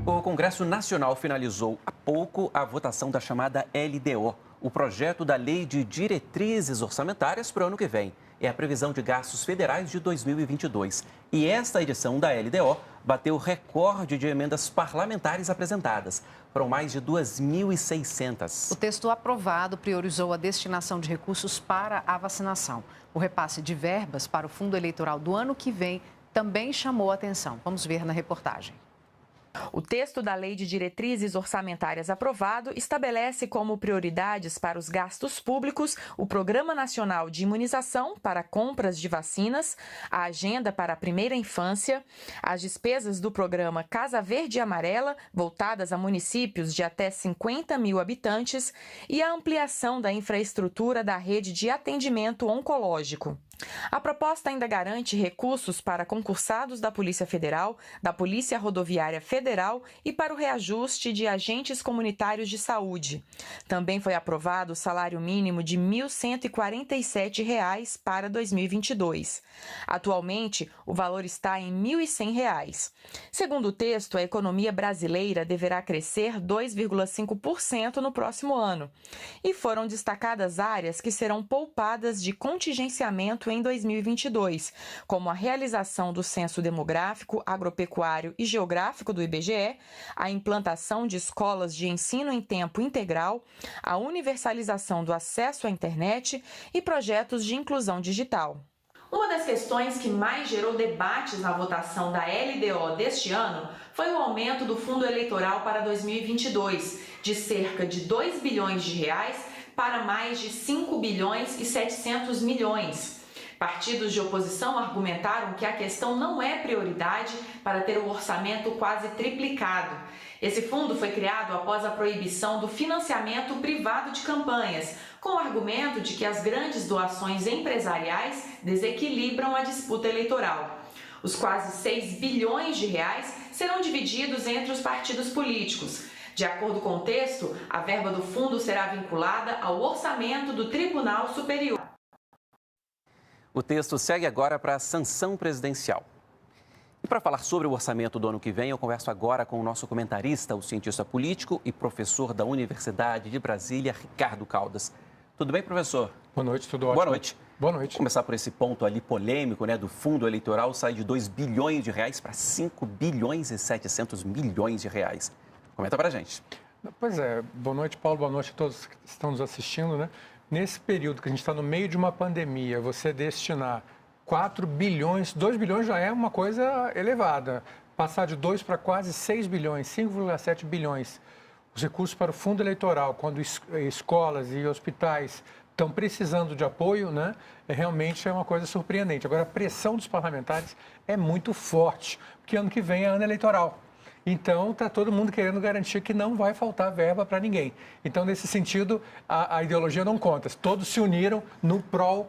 O Congresso Nacional finalizou há pouco a votação da chamada LDO, o projeto da Lei de Diretrizes Orçamentárias para o ano que vem. É a previsão de gastos federais de 2022. E esta edição da LDO bateu o recorde de emendas parlamentares apresentadas. Foram mais de 2.600. O texto aprovado priorizou a destinação de recursos para a vacinação. O repasse de verbas para o fundo eleitoral do ano que vem também chamou a atenção. Vamos ver na reportagem. O texto da Lei de Diretrizes Orçamentárias aprovado estabelece como prioridades para os gastos públicos o Programa Nacional de Imunização para compras de vacinas, a agenda para a primeira infância, as despesas do programa Casa Verde e Amarela, voltadas a municípios de até 50 mil habitantes, e a ampliação da infraestrutura da rede de atendimento oncológico. A proposta ainda garante recursos para concursados da Polícia Federal, da Polícia Rodoviária Federal e para o reajuste de agentes comunitários de saúde. Também foi aprovado o salário mínimo de R$ 1.147 para 2022. Atualmente, o valor está em R$ 1.100. Segundo o texto, a economia brasileira deverá crescer 2,5% no próximo ano. E foram destacadas áreas que serão poupadas de contingenciamento em 2022, como a realização do Censo Demográfico, Agropecuário e Geográfico do IBGE, a implantação de escolas de ensino em tempo integral, a universalização do acesso à internet e projetos de inclusão digital. Uma das questões que mais gerou debates na votação da LDO deste ano foi o aumento do fundo eleitoral para 2022, de cerca de R$ 2 bilhões para mais de 5 bilhões e 700 milhões. Partidos de oposição argumentaram que a questão não é prioridade para ter o orçamento quase triplicado. Esse fundo foi criado após a proibição do financiamento privado de campanhas, com o argumento de que as grandes doações empresariais desequilibram a disputa eleitoral. Os quase 6 bilhões de reais serão divididos entre os partidos políticos. De acordo com o texto, a verba do fundo será vinculada ao orçamento do Tribunal Superior. O texto segue agora para a sanção presidencial. E para falar sobre o orçamento do ano que vem, eu converso agora com o nosso comentarista, o cientista político e professor da Universidade de Brasília, Ricardo Caldas. Tudo bem, professor? Boa noite, tudo ótimo. Boa noite. Boa noite. Vou começar por esse ponto ali polêmico, né, do fundo eleitoral, sai de 2 bilhões de reais para 5 bilhões e 700 milhões de reais. Comenta para a gente. Pois é, boa noite, Paulo, boa noite a todos que estão nos assistindo, né? Nesse período que a gente está no meio de uma pandemia, você destinar 4 bilhões, 2 bilhões já é uma coisa elevada. Passar de 2 para quase 6 bilhões, 5,7 bilhões. Os recursos para o fundo eleitoral, quando escolas e hospitais estão precisando de apoio, né? Realmente é uma coisa surpreendente. Agora, a pressão dos parlamentares é muito forte, porque ano que vem é ano eleitoral. Então, está todo mundo querendo garantir que não vai faltar verba para ninguém. Então, nesse sentido, a ideologia não conta. Todos se uniram no prol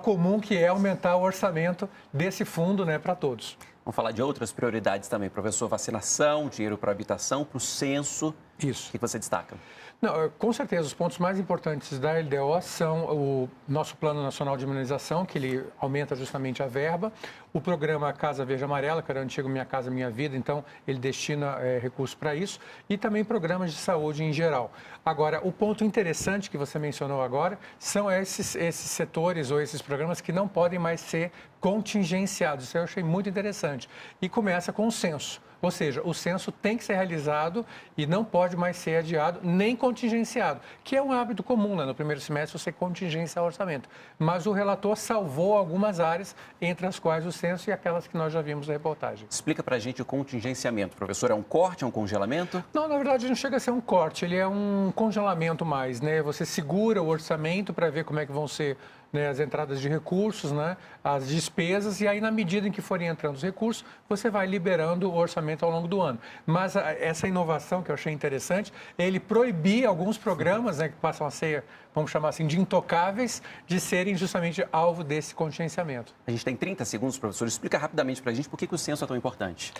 comum, que é aumentar o orçamento desse fundo, né, para todos. Vamos falar de outras prioridades também, professor. Vacinação, dinheiro para habitação, para o censo. Isso. O que você destaca? Não, com certeza, os pontos mais importantes da LDO são o nosso Plano Nacional de Imunização, que ele aumenta justamente a verba, o programa Casa Verde e Amarela, que era o antigo Minha Casa Minha Vida, então ele destina recursos para isso, e também programas de saúde em geral. Agora, o ponto interessante que você mencionou agora são esses setores ou esses programas que não podem mais ser contingenciados. Isso eu achei muito interessante. E começa com o censo. Ou seja, o censo tem que ser realizado e não pode mais ser adiado nem contingenciado, que é um hábito comum, né? No primeiro semestre você contingencia o orçamento. Mas o relator salvou algumas áreas, entre as quais o censo e aquelas que nós já vimos na reportagem. Explica para a gente o contingenciamento, professor. É um corte, é um congelamento? Não, na verdade não chega a ser um corte, ele é um congelamento mais, né? Você segura o orçamento para ver como é que vão ser, né, as entradas de recursos, né, as despesas, e aí, na medida em que forem entrando os recursos, você vai liberando o orçamento ao longo do ano. Mas essa inovação que eu achei interessante, ele proibir alguns programas, né, que passam a ser, vamos chamar assim, de intocáveis, de serem justamente alvo desse contingenciamento. A gente tem 30 segundos, professor. Explica rapidamente para a gente por que o censo é tão importante.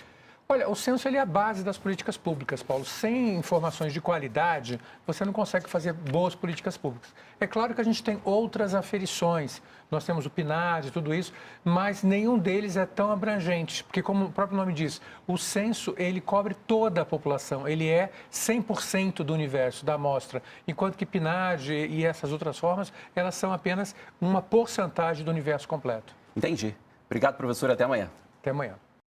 Olha, o censo ele é a base das políticas públicas, Paulo. Sem informações de qualidade, você não consegue fazer boas políticas públicas. É claro que a gente tem outras aferições, nós temos o PNAD e tudo isso, mas nenhum deles é tão abrangente, porque como o próprio nome diz, o censo ele cobre toda a população, ele é 100% do universo, da amostra, enquanto que PNAD e essas outras formas, elas são apenas uma porcentagem do universo completo. Entendi. Obrigado, professor. Até amanhã. Até amanhã.